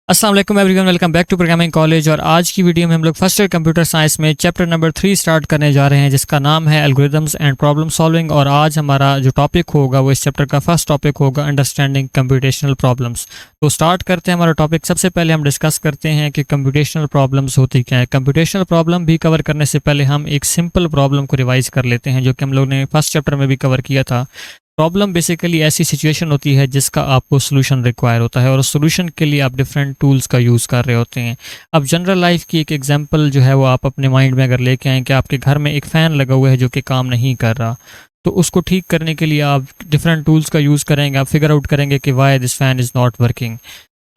अस्सलाम वालेकुम everyone, welcome back to programming college. और आज की वीडियो में हम लोग फर्स्ट ईयर कंप्यूटर साइंस में चैप्टर नंबर 3 स्टार्ट करने जा रहे हैं, जिसका नाम है एल्गोरिदम्स एंड प्रॉब्लम सॉल्विंग। और आज हमारा जो टॉपिक होगा वो इस चैप्टर का फर्स्ट टॉपिक होगा अंडरस्टैंडिंग कंप्यूटेशनल प्रॉब्लम्स। तो स्टार्ट करते हैं हमारा टॉपिक। सबसे पहले हम डिस्कस करते हैं कि कंप्यूटेशनल प्रॉब्लम्स होती क्या है। कंप्यूटेशनल प्रॉब्लम भी कवर करने से पहले हम एक सिंपल प्रॉब्लम को रिवाइज कर लेते हैं, जो कि हम लोग ने फर्स्ट चैप्टर में भी कवर किया था। प्रॉब्लम बेसिकली ऐसी सिचुएशन होती है जिसका आपको सोल्यूशन रिक्वायर होता है, और उस सोल्यूशन के लिए आप डिफरेंट टूल्स का यूज़ कर रहे होते हैं। अब जनरल लाइफ की एक एग्जांपल जो है वो आप अपने माइंड में अगर लेके आएँ कि आपके घर में एक फ़ैन लगा हुआ है जो कि काम नहीं कर रहा, तो उसको ठीक करने के लिए आप डिफरेंट टूल्स का यूज़ करेंगे। आप फिगर आउट करेंगे कि why this fan is not working.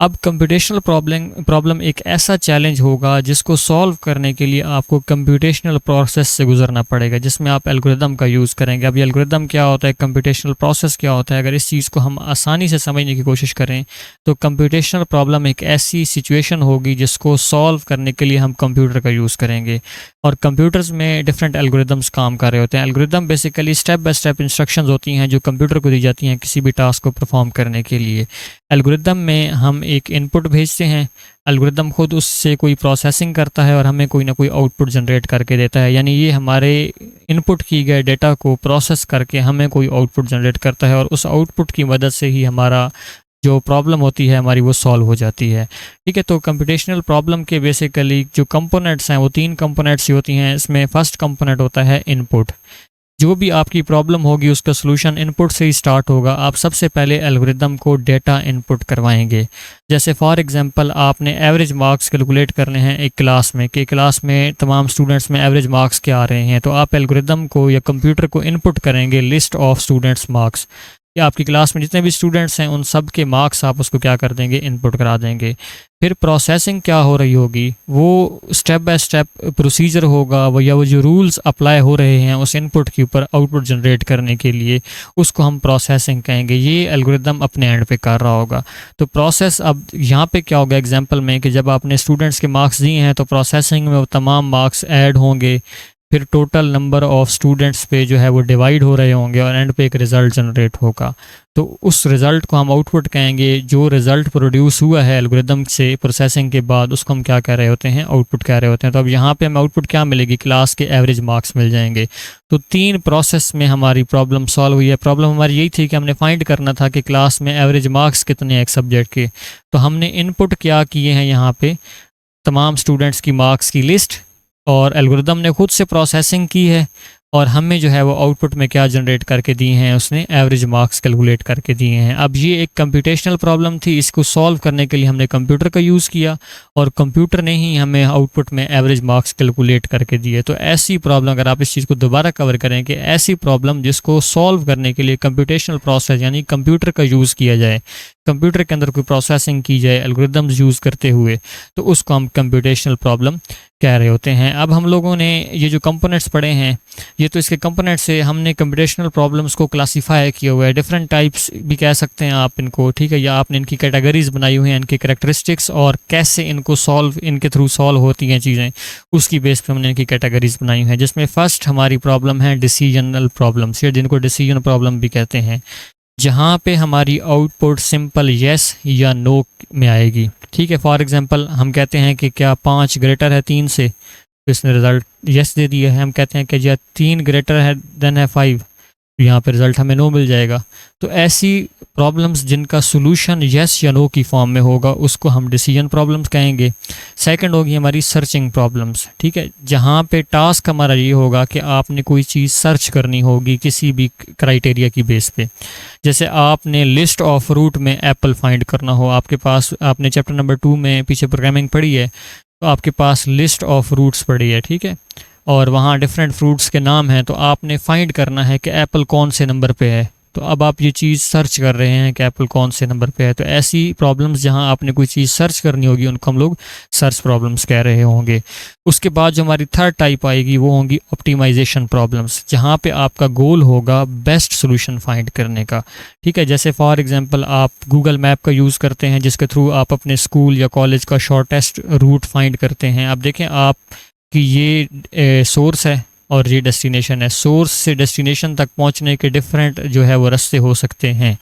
अब कंप्यूटेशनल प्रॉब्लम एक ऐसा चैलेंज होगा जिसको सॉल्व करने के लिए आपको कंप्यूटेशनल प्रोसेस से गुजरना पड़ेगा, जिसमें आप एल्गोरिदम का यूज़ करेंगे। अब ये एल्गोरिदम क्या होता है, कंप्यूटेशनल प्रोसेस क्या होता है, अगर इस चीज़ को हम आसानी से समझने की कोशिश करें तो कंप्यूटेशनल प्रॉब्लम एक ऐसी सिचुएशन होगी जिसको सॉल्व करने के लिए हम कंप्यूटर का यूज़ करेंगे। और कंप्यूटर्स में डिफरेंट एल्गोरिदम्स काम कर रहे होते हैं। Algorithm basically step by step instructions होती हैं जो कंप्यूटर को दी जाती हैं किसी भी टास्क को परफॉर्म करने के लिए। एल्गोरिदम में हम एक इनपुट भेजते हैं, एल्गोरिदम खुद उससे कोई प्रोसेसिंग करता है और हमें कोई ना कोई आउटपुट जनरेट करके देता है। यानी ये हमारे इनपुट की गए डेटा को प्रोसेस करके हमें कोई आउटपुट जनरेट करता है, और उस आउटपुट की मदद से ही हमारा जो प्रॉब्लम होती है हमारी वो सॉल्व हो जाती है। ठीक है, तो कंप्यूटेशनल प्रॉब्लम के बेसिकली जो कंपोनेंट्स हैं वो 3 कंपोनेंट्स ही होती हैं। इसमें फर्स्ट कंपोनेंट होता है इनपुट। जो भी आपकी प्रॉब्लम होगी उसका सोल्यूशन इनपुट से ही स्टार्ट होगा। आप सबसे पहले एल्गोरिदम को डेटा इनपुट करवाएंगे। जैसे फॉर एग्जांपल आपने एवरेज मार्क्स कैलकुलेट करने हैं एक क्लास में, कि क्लास में तमाम स्टूडेंट्स में एवरेज मार्क्स क्या आ रहे हैं, तो आप एल्गोरिदम को या कंप्यूटर को इनपुट करेंगे लिस्ट ऑफ स्टूडेंट्स मार्क्स, या आपकी क्लास में जितने भी स्टूडेंट्स हैं उन सब के मार्क्स आप उसको क्या कर देंगे, इनपुट करा देंगे। फिर प्रोसेसिंग क्या हो रही होगी, वो स्टेप बाय स्टेप प्रोसीजर होगा, वो या वो जो रूल्स अप्लाई हो रहे हैं उस इनपुट के ऊपर आउटपुट जनरेट करने के लिए, उसको हम प्रोसेसिंग कहेंगे। ये एल्गोरिदम अपने एंड पे कर रहा होगा। तो प्रोसेस अब यहाँ पे क्या होगा एग्जांपल में, कि जब आपने स्टूडेंट्स के मार्क्स दिए हैं तो प्रोसेसिंग में वो तमाम मार्क्स ऐड होंगे, फिर टोटल नंबर ऑफ स्टूडेंट्स पे जो है वो डिवाइड हो रहे होंगे, और एंड पे एक रिज़ल्ट जनरेट होगा। तो उस रिज़ल्ट को हम आउटपुट कहेंगे। जो रिज़ल्ट प्रोड्यूस हुआ है एल्गोरिदम से प्रोसेसिंग के बाद, उसको हम क्या कह रहे होते हैं, आउटपुट कह रहे होते हैं। तो अब यहाँ पे हमें आउटपुट क्या मिलेगी, क्लास के एवरेज मार्क्स मिल जाएंगे। तो 3 प्रोसेस में हमारी प्रॉब्लम सॉल्व हुई है। प्रॉब्लम हमारी यही थी कि हमने फाइंड करना था कि क्लास में एवरेज मार्क्स कितने हैं एक सब्जेक्ट के। तो हमने इनपुट क्या किए हैं यहाँ पे, तमाम स्टूडेंट्स की मार्क्स की लिस्ट, और एल्गोरिदम ने खुद से प्रोसेसिंग की है, और हमें जो है वो आउटपुट में क्या जनरेट करके दिए हैं, उसने एवरेज मार्क्स कैलकुलेट करके दिए हैं। अब ये एक कंप्यूटेशनल प्रॉब्लम थी, इसको सॉल्व करने के लिए हमने कंप्यूटर का यूज़ किया, और कंप्यूटर ने ही हमें आउटपुट में एवरेज मार्क्स कैलकुलेट करके दिए। तो ऐसी प्रॉब्लम, अगर आप इस चीज़ को दोबारा कवर करें कि ऐसी प्रॉब्लम जिसको सॉल्व करने के लिए कंप्यूटेशनल प्रोसेस यानी कंप्यूटर का यूज़ किया जाए, कंप्यूटर के अंदर कोई प्रोसेसिंग की जाए एल्गोरिदम्स यूज़ करते हुए, तो उसको हम कंप्यूटेशनल प्रॉब्लम कह रहे होते हैं। अब हम लोगों ने ये जो कंपोनेंट्स पढ़े हैं, ये तो इसके कंपोनेंट्स से हमने कंप्यूटेशनल प्रॉब्लम्स को क्लासीफाई किया हुआ है। डिफरेंट टाइप्स भी कह सकते हैं आप इनको, ठीक है, या आपने इनकी कैटेगरीज बनाई हुई हैं, इनके करैक्टरिस्टिक्स और कैसे इनको सॉल्व, इनके थ्रू सॉल्व होती हैं चीज़ें, उसकी बेस पे हमने इनकी कैटेगरीज बनाई हुई हैं। जिसमें फर्स्ट हमारी प्रॉब्लम है डिसीजनल प्रॉब्लम्स, या जिनको डिसीजन प्रॉब्लम भी कहते हैं, जहाँ पे हमारी आउटपुट सिंपल येस या नो में आएगी। ठीक है, फॉर एग्जांपल हम कहते हैं कि क्या 5 ग्रेटर है 3 से, तो इसने रिज़ल्ट येस दे दिया है। हम कहते हैं कि या 3 ग्रेटर है देन है 5, तो यहाँ पे रिज़ल्ट हमें नो मिल जाएगा। तो ऐसी प्रॉब्लम्स जिनका सोल्यूशन येस या नो की फॉर्म में होगा उसको हम डिसीजन प्रॉब्लम्स कहेंगे। सेकंड होगी हमारी सर्चिंग प्रॉब्लम्स, ठीक है, जहाँ पे टास्क हमारा ये होगा कि आपने कोई चीज़ सर्च करनी होगी किसी भी क्राइटेरिया की बेस पे। जैसे आपने लिस्ट ऑफ रूट में एप्पल फाइंड करना हो, आपके पास, आपने चैप्टर नंबर 2 में पीछे प्रोग्रामिंग पढ़ी है, तो आपके पास लिस्ट ऑफ रूट्स पढ़ी है, ठीक है, और वहाँ डिफरेंट फ्रूट्स के नाम हैं, तो आपने फाइंड करना है कि एप्पल कौन से नंबर पे है। तो अब आप ये चीज़ सर्च कर रहे हैं कि एप्पल कौन से नंबर पे है। तो ऐसी प्रॉब्लम्स जहाँ आपने कोई चीज़ सर्च करनी होगी उनको हम लोग सर्च प्रॉब्लम्स कह रहे होंगे। उसके बाद जो हमारी थर्ड टाइप आएगी वो होंगी ऑप्टिमाइजेशन प्रॉब्लम्स, जहाँ पे आपका गोल होगा बेस्ट सोल्यूशन फाइंड करने का। ठीक है, जैसे फॉर एग्जांपल आप गूगल मैप का यूज़ करते हैं, जिसके थ्रू आप अपने स्कूल या कॉलेज का शॉर्टेस्ट रूट फाइंड करते हैं। अब देखें आप कि ये सोर्स है और ये डेस्टिनेशन है। सोर्स से डेस्टिनेशन तक पहुंचने के डिफरेंट जो है वो रास्ते हो सकते हैं।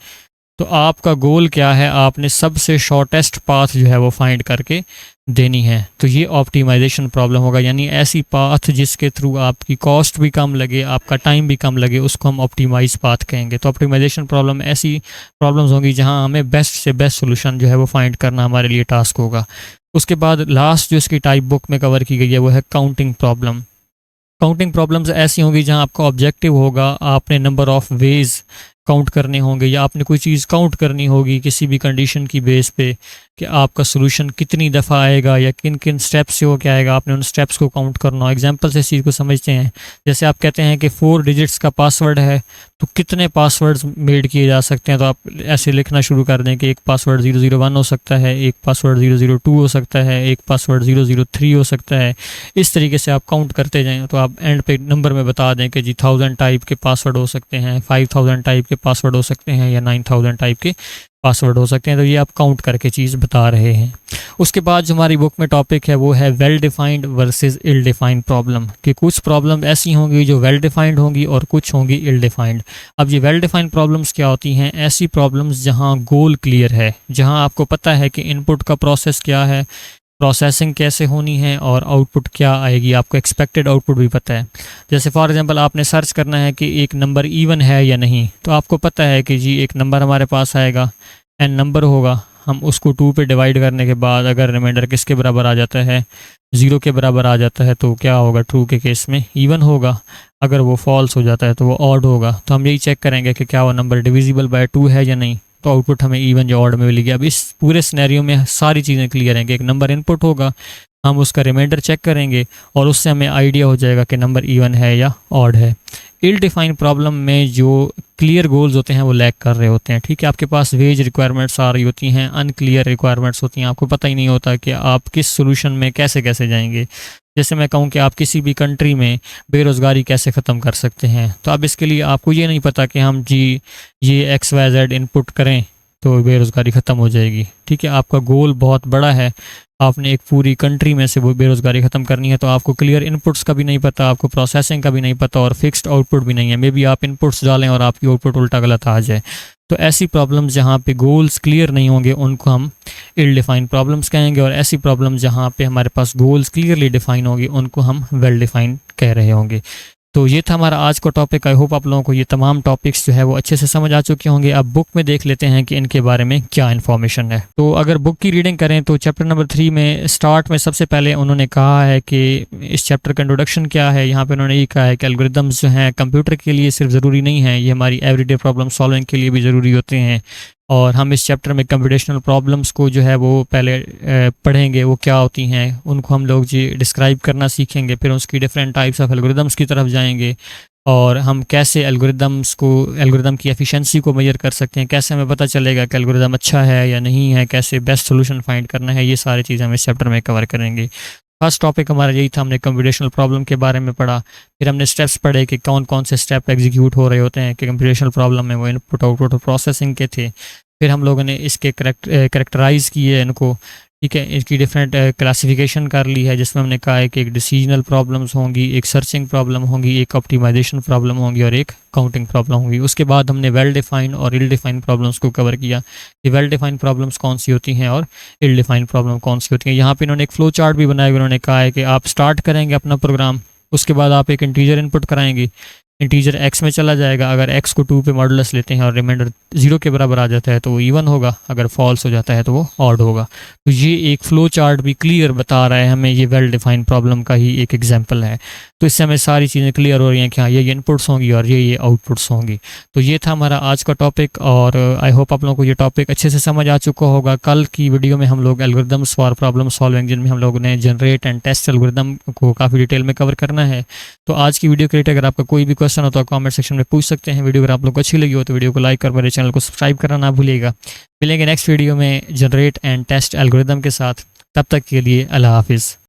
तो आपका गोल क्या है, आपने सबसे शॉर्टेस्ट पाथ जो है वो फाइंड करके देनी है। तो ये ऑप्टिमाइजेशन प्रॉब्लम होगा, यानी ऐसी पाथ जिसके थ्रू आपकी कॉस्ट भी कम लगे, आपका टाइम भी कम लगे, उसको हम ऑप्टिमाइज पाथ कहेंगे। तो ऑप्टिमाइजेशन प्रॉब्लम ऐसी प्रॉब्लम्स होंगी जहां हमें बेस्ट से बेस्ट सोल्यूशन जो है वो फाइंड करना हमारे लिए टास्क होगा। उसके बाद लास्ट जो इसकी टाइप बुक में कवर की गई है वो है काउंटिंग प्रॉब्लम। काउंटिंग प्रॉब्लम्स ऐसी होंगी जहां आपका ऑब्जेक्टिव होगा, आपने नंबर ऑफ़ वेज काउंट करने होंगे या आपने कोई चीज़ काउंट करनी होगी किसी भी कंडीशन की बेस पे कि आपका सोल्यूशन कितनी दफ़ा आएगा या किन किन स्टेप्स से वो क्या आएगा, आपने उन स्टेप्स को काउंट करना हो। एग्जांपल से इस चीज़ को समझते हैं, जैसे आप कहते हैं कि 4 डिजिट्स का पासवर्ड है, तो कितने पासवर्ड्स मेड किए जा सकते हैं। तो आप ऐसे लिखना शुरू कर दें कि एक पासवर्ड 001 हो सकता है, एक पासवर्ड 002 हो सकता है, एक पासवर्ड 003 हो सकता है। इस तरीके से आप काउंट करते जाएँ तो आप एंड पे नंबर में बता दें कि जी 1000 टाइप के पासवर्ड हो सकते हैं, 5000 टाइप के पासवर्ड हो सकते हैं या 9000 टाइप के पासवर्ड हो सकते हैं। तो ये आप काउंट करके चीज़ बता रहे हैं। उसके बाद जो हमारी बुक में टॉपिक है वो है वेल डिफाइंड वर्सेस इल डिफाइंड प्रॉब्लम, कि कुछ प्रॉब्लम ऐसी होंगी जो वेल डिफाइंड होंगी और कुछ होंगी इल डिफाइंड। अब ये वेल डिफाइंड प्रॉब्लम्स क्या होती हैं? ऐसी प्रॉब्लम्स जहां गोल क्लियर है, जहां आपको पता है कि इनपुट का प्रोसेस क्या है, प्रोसेसिंग कैसे होनी है और आउटपुट क्या आएगी, आपको एक्सपेक्टेड आउटपुट भी पता है। जैसे फॉर एग्जांपल आपने सर्च करना है कि एक नंबर इवन है या नहीं, तो आपको पता है कि जी एक नंबर हमारे पास आएगा, एन नंबर होगा, हम उसको 2 पे डिवाइड करने के बाद अगर रिमाइंडर किसके बराबर आ जाता है, 0 के बराबर आ जाता है, तो क्या होगा, ट्रू के केस में इवन होगा, अगर वो फॉल्स हो जाता है तो वो ऑड होगा। तो हम यही चेक करेंगे कि क्या वो नंबर डिविजिबल बाय 2 है या नहीं, तो आउटपुट हमें इवन या ऑड में मिलेगी। अब इस पूरे सिनेरियो में सारी चीज़ें क्लियर हैं कि एक नंबर इनपुट होगा, हम उसका रिमाइंडर चेक करेंगे और उससे हमें आइडिया हो जाएगा कि नंबर इवन है या ऑड है। इल डिफाइंड प्रॉब्लम में जो क्लियर गोल्स होते हैं वो लैक कर रहे होते हैं। ठीक है, आपके पास वेज रिक्वायरमेंट्स आ रही होती हैं, अनक्लियर रिक्वायरमेंट्स होती हैं, आपको पता ही नहीं होता कि आप किस सोल्यूशन में कैसे कैसे जाएंगे। जैसे मैं कहूँ कि आप किसी भी कंट्री में बेरोज़गारी कैसे ख़त्म कर सकते हैं, तो अब इसके लिए आपको ये नहीं पता कि हम जी ये XYZ इनपुट करें तो बेरोज़गारी ख़त्म हो जाएगी। ठीक है, आपका गोल बहुत बड़ा है, आपने एक पूरी कंट्री में से वो बेरोज़गारी ख़त्म करनी है, तो आपको क्लियर इनपुट्स का भी नहीं पता, आपको प्रोसेसिंग का भी नहीं पता और फिक्स्ड आउटपुट भी नहीं है। मे बी आप इनपुट्स डालें और आपकी आउटपुट उल्टा गलत आ जाए। तो ऐसी प्रॉब्लम्स जहाँ पे गोल्स क्लियर नहीं होंगे उनको हम इल डिफाइंड प्रॉब्लम्स कहेंगे, और ऐसी प्रॉब्लम जहाँ पे हमारे पास गोल्स क्लियरली डिफाइन होगी उनको हम वेल डिफाइंड कह रहे होंगे। तो ये था हमारा आज का टॉपिक। आई होप आप लोगों को ये तमाम टॉपिक्स जो है वो अच्छे से समझ आ चुके होंगे। अब बुक में देख लेते हैं कि इनके बारे में क्या इन्फॉर्मेशन है। तो अगर बुक की रीडिंग करें तो चैप्टर नंबर 3 में स्टार्ट में सबसे पहले उन्होंने कहा है कि इस चैप्टर का इंट्रोडक्शन क्या है। यहाँ पे उन्होंने ये कहा है कि एल्गोरिदम्स जो हैं कंप्यूटर के लिए सिर्फ ज़रूरी नहीं है, ये हमारी एवरीडे प्रॉब्लम सॉल्विंग के लिए भी ज़रूरी होते हैं। और हम इस चैप्टर में कंप्यूटेशनल प्रॉब्लम्स को जो है वो पहले पढ़ेंगे, वो क्या होती हैं, उनको हम लोग जी डिस्क्राइब करना सीखेंगे, फिर उसकी डिफरेंट टाइप्स ऑफ एल्गोरिदम्स की तरफ जाएंगे और हम कैसे एल्गोरिदम की एफिशिएंसी को मेजर कर सकते हैं, कैसे हमें पता चलेगा कि एल्गोरिदम अच्छा है या नहीं है, कैसे बेस्ट सोल्यूशन फाइंड करना है, ये सारी चीज़ें हम इस चैप्टर में कवर करेंगे। फर्स्ट टॉपिक हमारा यही था, हमने कंप्यूटेशनल प्रॉब्लम के बारे में पढ़ा, फिर हमने स्टेप्स पढ़े कि कौन कौन से स्टेप एग्जीक्यूट हो रहे होते हैं कि कंप्यूटेशनल प्रॉब्लम में, वो इनपुट आउटपुट और प्रोसेसिंग के थे। फिर हम लोगों ने इसके करेक्टराइज़ किए इनको, ठीक है, इसकी डिफरेंट क्लासिफिकेशन कर ली है, जिसमें हमने कहा है कि एक डिसीजनल प्रॉब्लम्स होंगी, एक सर्चिंग प्रॉब्लम होंगी, एक ऑप्टिमाइजेशन प्रॉब्लम होंगी और एक काउंटिंग प्रॉब्लम होगी। उसके बाद हमने वेल डिफाइंड और इल डिफाइंड प्रॉब्लम्स को कवर किया कि वेल डिफाइंड प्रॉब्लम्स कौन सी होती हैं और इल डिफाइंड प्रॉब्लम कौन सी होती हैं। यहाँ पे इन्होंने एक फ्लो चार्ट भी बनाया, उन्होंने कहा है कि आप स्टार्ट करेंगे अपना प्रोग्राम, उसके बाद आप एक इंटीजर इनपुट कराएंगे, इंटीजर x में चला जाएगा, अगर x को 2 पे मॉडुलस लेते हैं और रिमाइंडर 0 के बराबर आ जाता है तो वो इवन होगा, अगर फॉल्स हो जाता है तो वो ऑड होगा। तो ये एक फ्लो चार्ट भी क्लियर बता रहा है हमें, ये वेल डिफाइंड प्रॉब्लम का ही एक एग्जांपल है। तो इससे हमें सारी चीज़ें क्लियर हो रही हैं कि हाँ ये इनपुट्स होंगी और ये आउटपुट्स होंगी। तो ये था हमारा आज का टॉपिक और आई होप आप लोगों को ये टॉपिक अच्छे से समझ आ चुका होगा। कल की वीडियो में हम लोग एल्गोरिदम्स फॉर प्रॉब्लम सॉल्विंग, जिनमें हम लोगों ने जनरेट एंड टेस्ट एल्गोरिदम को काफ़ी डिटेल में कवर करना है। तो आज की वीडियो के रिलेटेड अगर आपका कोई भी क्वेश्चन हो तो कॉमेंट सेक्शन में पूछ सकते हैं। वीडियो अगर आप लोग को अच्छी लगी हो तो वीडियो को लाइक कर मेरे चैनल को सब्सक्राइब करना ना भूलिएगा। मिलेंगे नेक्स्ट वीडियो में जनरेट एंड टेस्ट एल्गोरिदम के साथ, तब तक के लिए अल्लाह हाफिज़।